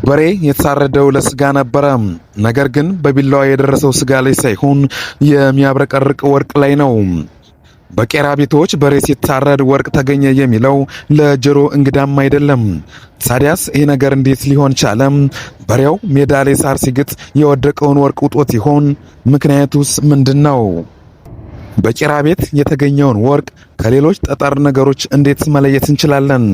በሬ የተሳረደው ለስጋ ነበረ። ነገር ግን በቢላዋ የደረሰው ስጋ ላይ ሳይሆን የሚያብረቀርቅ ወርቅ ላይ ነው። በቄራ ቤቶች በሬ ሲታረድ ወርቅ ተገኘ የሚለው ለጆሮ እንግዳም አይደለም። ታዲያስ ይህ ነገር እንዴት ሊሆን ቻለም? በሬው ሜዳ ላይ ሳር ሲግጥ የወደቀውን ወርቅ ውጦት ይሆን? ምክንያቱስ ምንድነው? በቄራ ቤት የተገኘውን ወርቅ ከሌሎች ጠጠር ነገሮች እንዴት መለየት እንችላለን?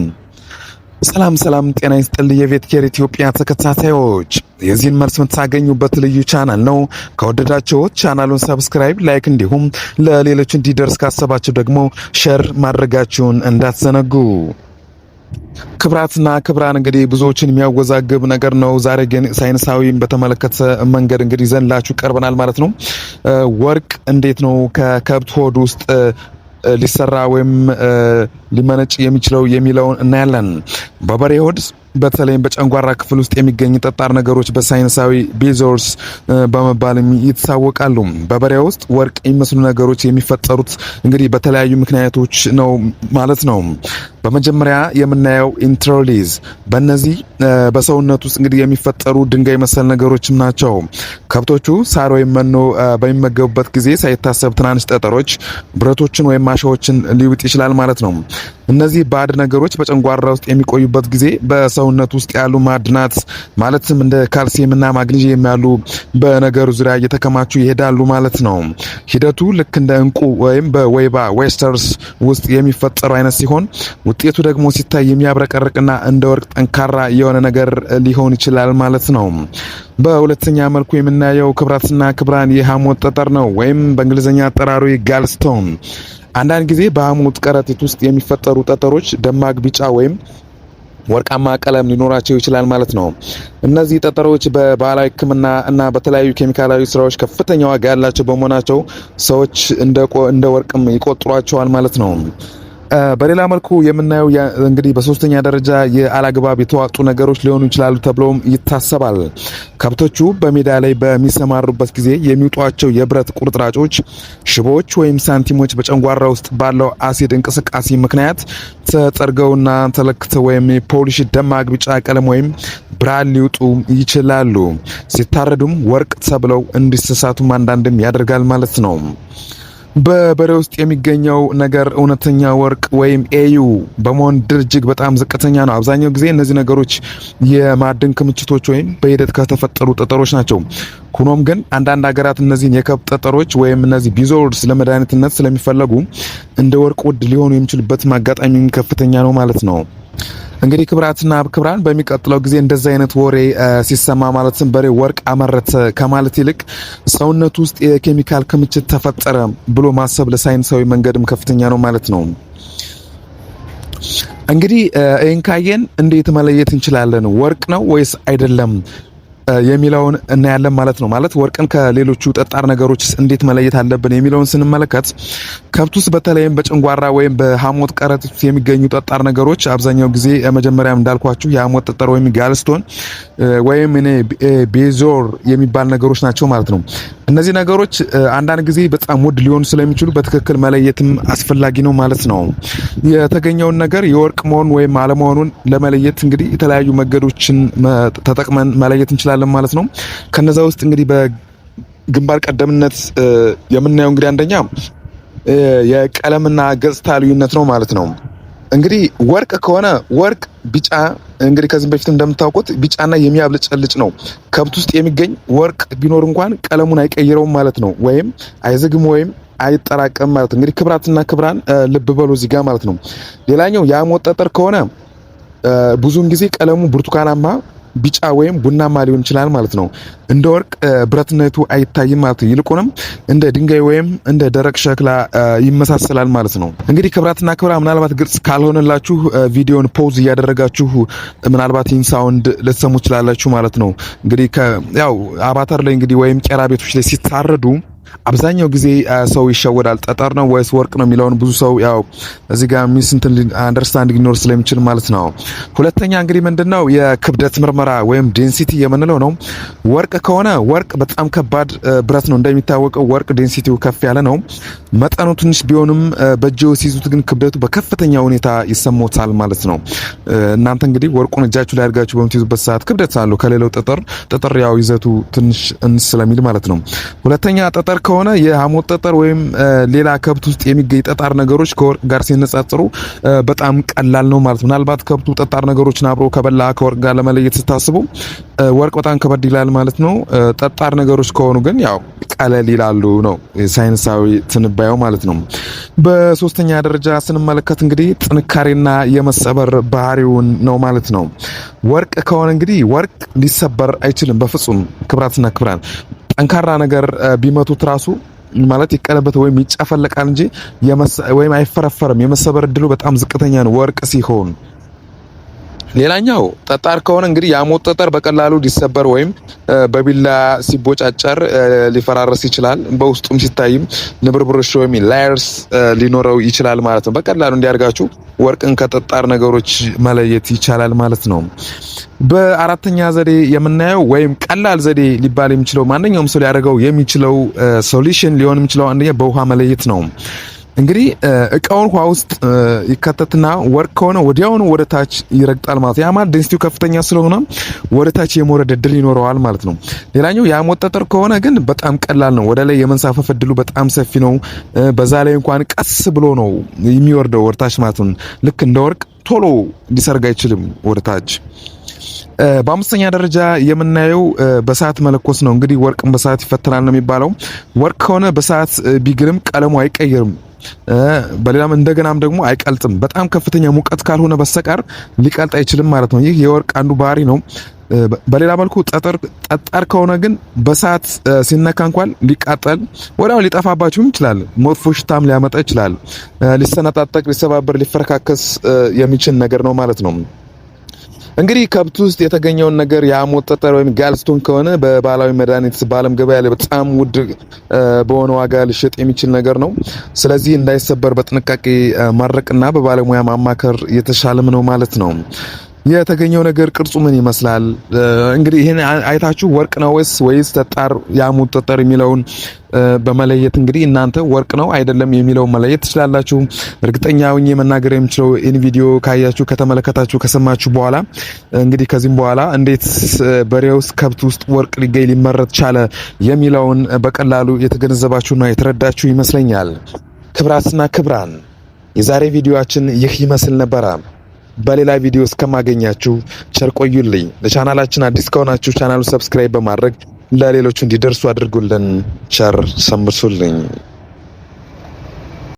ሰላም ጤና ይስጥልኝ የቤት ኬር ኢትዮጵያ ተከታታዮች፣ የዚህን መልስ የምታገኙበት ልዩ ቻናል ነው። ከወደዳችሁት ቻናሉን ሰብስክራይብ፣ ላይክ እንዲሁም ለሌሎች እንዲደርስ ካሰባችሁ ደግሞ ሼር ማድረጋችሁን እንዳትዘነጉ። ክብራትና ክብራን እንግዲህ ብዙዎችን የሚያወዛግብ ነገር ነው። ዛሬ ግን ሳይንሳዊን በተመለከተ መንገድ እንግዲህ ይዘንላችሁ ቀርበናል ማለት ነው። ወርቅ እንዴት ነው ከከብት ሆድ ውስጥ ሊሰራ ወይም ሊመነጭ የሚችለው የሚለውን እናያለን። በበሬ ሆድ በተለይም በጨንጓራ ክፍል ውስጥ የሚገኙ ጠጣር ነገሮች በሳይንሳዊ ቤዞርስ በመባልም ይታወቃሉ። በበሬ ውስጥ ወርቅ የሚመስሉ ነገሮች የሚፈጠሩት እንግዲህ በተለያዩ ምክንያቶች ነው ማለት ነው። በመጀመሪያ የምናየው ኢንትሮሊዝ፣ በእነዚህ በሰውነት ውስጥ እንግዲህ የሚፈጠሩ ድንጋይ መሰል ነገሮችም ናቸው። ከብቶቹ ሳር ወይም መኖ በሚመገቡበት ጊዜ ሳይታሰብ ትናንሽ ጠጠሮች ብረቶችን ወይም ማሻዎችን ሊውጥ ይችላል ማለት ነው። እነዚህ ባዕድ ነገሮች በጨንጓራ ውስጥ የሚቆዩበት ጊዜ በሰውነት ውስጥ ያሉ ማዕድናት ማለትም እንደ ካልሲየም እና ማግኒዚየም ያሉ በነገሩ ዙሪያ እየተከማቹ ይሄዳሉ ማለት ነው። ሂደቱ ልክ እንደ እንቁ ወይም በወይባ ዌስተርስ ውስጥ የሚፈጠሩ አይነት ሲሆን ውጤቱ ደግሞ ሲታይ የሚያብረቀርቅና እንደ ወርቅ ጠንካራ የሆነ ነገር ሊሆን ይችላል ማለት ነው። በሁለተኛ መልኩ የምናየው ክብራትና ክብራን የሐሞት ጠጠር ነው፣ ወይም በእንግሊዝኛ አጠራሩ ጋልስቶን። አንዳንድ ጊዜ በሐሞት ከረጢት ውስጥ የሚፈጠሩ ጠጠሮች ደማቅ ቢጫ ወይም ወርቃማ ቀለም ሊኖራቸው ይችላል ማለት ነው። እነዚህ ጠጠሮች በባህላዊ ሕክምና እና በተለያዩ ኬሚካላዊ ስራዎች ከፍተኛ ዋጋ ያላቸው በመሆናቸው ሰዎች እንደ ወርቅም ይቆጥሯቸዋል ማለት ነው። በሌላ መልኩ የምናየው እንግዲህ በሶስተኛ ደረጃ የአላግባብ የተዋጡ ነገሮች ሊሆኑ ይችላሉ ተብሎም ይታሰባል። ከብቶቹ በሜዳ ላይ በሚሰማሩበት ጊዜ የሚውጧቸው የብረት ቁርጥራጮች፣ ሽቦዎች ወይም ሳንቲሞች በጨንጓራ ውስጥ ባለው አሲድ እንቅስቃሴ ምክንያት ተጠርገውና ተለክተው ወይም ፖሊሽ ደማቅ ቢጫ ቀለም ወይም ብርሃን ሊውጡ ይችላሉ። ሲታረዱም ወርቅ ተብለው እንዲሳሳቱም አንዳንድም ያደርጋል ማለት ነው። በበሬ ውስጥ የሚገኘው ነገር እውነተኛ ወርቅ ወይም ኤዩ በመሆን እጅግ በጣም ዝቅተኛ ነው። አብዛኛው ጊዜ እነዚህ ነገሮች የማዕድን ክምችቶች ወይም በሂደት ከተፈጠሩ ጠጠሮች ናቸው። ሆኖም ግን አንዳንድ ሀገራት እነዚህን የከብት ጠጠሮች ወይም እነዚህ ቢዞርስ ለመድኃኒትነት ስለሚፈለጉ እንደ ወርቅ ውድ ሊሆኑ የሚችሉበት አጋጣሚ ከፍተኛ ነው ማለት ነው። እንግዲህ ክብራትና ክብራን በሚቀጥለው ጊዜ እንደዛ አይነት ወሬ ሲሰማ ማለትም በሬ ወርቅ አመረተ ከማለት ይልቅ ሰውነት ውስጥ የኬሚካል ክምችት ተፈጠረ ብሎ ማሰብ ለሳይንሳዊ መንገድም ከፍተኛ ነው ማለት ነው። እንግዲህ ይህን ካየን እንዴት መለየት እንችላለን? ወርቅ ነው ወይስ አይደለም የሚለውን እናያለን ማለት ነው። ማለት ወርቅን ከሌሎቹ ጠጣር ነገሮች እንዴት መለየት አለብን የሚለውን ስንመለከት ከብት ውስጥ በተለይም በጨንጓራ ወይም በሐሞት ከረጢት የሚገኙ ጠጣር ነገሮች አብዛኛው ጊዜ መጀመሪያም እንዳልኳችሁ የሐሞት ጠጠር ወይም ጋልስቶን ወይም ቤዞር የሚባል ነገሮች ናቸው ማለት ነው። እነዚህ ነገሮች አንዳንድ ጊዜ በጣም ውድ ሊሆኑ ስለሚችሉ በትክክል መለየትም አስፈላጊ ነው ማለት ነው። የተገኘውን ነገር የወርቅ መሆኑን ወይም አለመሆኑን ለመለየት እንግዲህ የተለያዩ መንገዶችን ተጠቅመን መለየት እንችላለን ማለት ነው። ከነዛ ውስጥ እንግዲህ በግንባር ቀደምነት የምናየው እንግዲህ አንደኛ የቀለምና ገጽታ ልዩነት ነው ማለት ነው። እንግዲህ ወርቅ ከሆነ ወርቅ ቢጫ እንግዲህ ከዚህ በፊት እንደምታውቁት ቢጫና የሚያብለጨልጭ ነው። ከብት ውስጥ የሚገኝ ወርቅ ቢኖር እንኳን ቀለሙን አይቀይረውም ማለት ነው፣ ወይም አይዘግም ወይም አይጠራቀም ማለት ነው። እንግዲህ ክብራትና ክብራን ልብ በሉ እዚህ ጋር ማለት ነው። ሌላኛው የሐሞት ጠጠር ከሆነ ብዙውን ጊዜ ቀለሙ ብርቱካናማ፣ ቢጫ ወይም ቡናማ ሊሆን ይችላል ማለት ነው። እንደ ወርቅ ብረትነቱ አይታይም ማለት ነው። ይልቁንም እንደ ድንጋይ ወይም እንደ ደረቅ ሸክላ ይመሳሰላል ማለት ነው። እንግዲህ ክብራትና ክብራ ምናልባት ግልጽ ካልሆነላችሁ ቪዲዮን ፖዝ እያደረጋችሁ ምናልባት ይህን ሳውንድ ልትሰሙ ትችላላችሁ ማለት ነው። እንግዲህ ያው አባታር ላይ እንግዲህ ወይም ቄራ ቤቶች ላይ ሲታረዱ አብዛኛው ጊዜ ሰው ይሸወዳል። ጠጠር ነው ወይስ ወርቅ ነው የሚለውን ብዙ ሰው ያው እዚህ ጋር አንደርስታንድ ሊኖር ስለሚችል ማለት ነው። ሁለተኛ እንግዲህ ምንድነው የክብደት ምርመራ ወይም ዴንሲቲ የምንለው ነው። ወርቅ ከሆነ ወርቅ በጣም ከባድ ብረት ነው። እንደሚታወቀው ወርቅ ዴንሲቲው ከፍ ያለ ነው። መጠኑ ትንሽ ቢሆንም በእጅዎ ሲይዙት ግን ክብደቱ በከፍተኛ ሁኔታ ይሰማዎታል ማለት ነው። እናንተ እንግዲህ ወርቁን እጃችሁ ላይ አድርጋችሁ በምትይዙበት ሰዓት ክብደት አለው ከሌላው ጠጠር ያው ይዘቱ ትንሽ እንስ ስለሚል ማለት ነው። ሁለተኛ ጠጠር ከሆነ የሐሞት ጠጠር ወይም ሌላ ከብት ውስጥ የሚገኝ ጠጣር ነገሮች ከወርቅ ጋር ሲነጻጸሩ በጣም ቀላል ነው ማለት ነው። ምናልባት ከብቱ ጠጣር ነገሮችን አብሮ ከበላ ከወርቅ ጋር ለመለየት ስታስቡ ወርቅ በጣም ከበድ ይላል ማለት ነው። ጠጣር ነገሮች ከሆኑ ግን ያው ቀለል ይላሉ ነው ሳይንሳዊ ትንባዩ ማለት ነው። በሶስተኛ ደረጃ ስንመለከት እንግዲህ ጥንካሬና የመሰበር ባህሪውን ነው ማለት ነው። ወርቅ ከሆነ እንግዲህ ወርቅ ሊሰበር አይችልም በፍጹም። ክብራትና ክብራን ጠንካራ ነገር ቢመቱት ራሱ ማለት ይቀለበት ወይም ይጨፈለቃል እንጂ ወይም አይፈረፈርም። የመሰበር እድሉ በጣም ዝቅተኛ ነው ወርቅ ሲሆን። ሌላኛው ጠጣር ከሆነ እንግዲህ የሐሞት ጠጠር በቀላሉ ሊሰበር ወይም በቢላ ሲቦጫጨር ሊፈራረስ ይችላል። በውስጡም ሲታይም ንብርብሮች ወይም ላየርስ ሊኖረው ይችላል ማለት ነው። በቀላሉ እንዲያርጋችሁ ወርቅን ከጠጣር ነገሮች መለየት ይቻላል ማለት ነው። በአራተኛ ዘዴ የምናየው ወይም ቀላል ዘዴ ሊባል የሚችለው ማንኛውም ሰው ሊያደርገው የሚችለው ሶሉሽን ሊሆን የሚችለው አንደኛ በውሃ መለየት ነው። እንግዲህ እቃውን ውሃ ውስጥ ይከተትና ወርቅ ከሆነ ወዲያውኑ ወደ ታች ይረግጣል ማለት ነው። ያ ማለት ዴንሲቲው ከፍተኛ ስለሆነ ወደ ታች የመውረድ እድል ይኖረዋል ማለት ነው። ሌላኛው የሐሞት ጠጠር ከሆነ ግን በጣም ቀላል ነው። ወደ ላይ የመንሳፈፍ እድሉ በጣም ሰፊ ነው። በዛ ላይ እንኳን ቀስ ብሎ ነው የሚወርደው ወደ ታች ማለት ነው። ልክ እንደ ወርቅ ቶሎ ሊሰርግ አይችልም ወደ ታች። በአምስተኛ ደረጃ የምናየው በሰዓት መለኮስ ነው። እንግዲህ ወርቅን በሰዓት ይፈተናል ነው የሚባለው። ወርቅ ከሆነ በሰዓት ቢግልም ቀለሙ አይቀየርም። በሌላም እንደገናም ደግሞ አይቀልጥም። በጣም ከፍተኛ ሙቀት ካልሆነ በስተቀር ሊቀልጥ አይችልም ማለት ነው። ይህ የወርቅ አንዱ ባህሪ ነው። በሌላ መልኩ ጠጣር ከሆነ ግን በሰዓት ሲነካ እንኳን ሊቃጠል ወዲያው ሊጠፋባችሁም ይችላል። መጥፎ ሽታም ሊያመጣ ይችላል። ሊሰነጣጠቅ፣ ሊሰባበር፣ ሊፈረካከስ የሚችል ነገር ነው ማለት ነው። እንግዲህ ከብት ውስጥ የተገኘውን ነገር የሐሞት ጠጠር ወይም ጋልስቶን ከሆነ በባህላዊ መድኃኒት በዓለም ገበያ ላይ በጣም ውድ በሆነ ዋጋ ሊሸጥ የሚችል ነገር ነው። ስለዚህ እንዳይሰበር በጥንቃቄ ማድረቅና በባለሙያ ማማከር የተሻለም ነው ማለት ነው። የተገኘው ነገር ቅርጹ ምን ይመስላል? እንግዲህ ይሄን አይታችሁ ወርቅ ነው ወይስ ጠጣር የሐሞት ጠጠር የሚለውን በመለየት እንግዲህ እናንተ ወርቅ ነው አይደለም የሚለውን መለየት ትችላላችሁ። እርግጠኛ ሆኜ መናገር የምችለው ኢን ቪዲዮ ካያችሁ፣ ከተመለከታችሁ፣ ከሰማችሁ በኋላ እንግዲህ ከዚህም በኋላ እንዴት በሬ ውስጥ ከብት ውስጥ ወርቅ ሊገኝ ሊመረት ቻለ የሚለውን በቀላሉ የተገነዘባችሁና የተረዳችሁ ይመስለኛል። ክብራትና ክብራን የዛሬ ቪዲዮአችን ይህ ይመስል ነበረ። በሌላ ቪዲዮ እስከማገኛችሁ ቸር ቆዩልኝ። ለቻናላችን አዲስ ከሆናችሁ ቻናሉን ሰብስክራይብ በማድረግ ለሌሎች እንዲደርሱ አድርጉልን። ቸር ሰንብቱልኝ።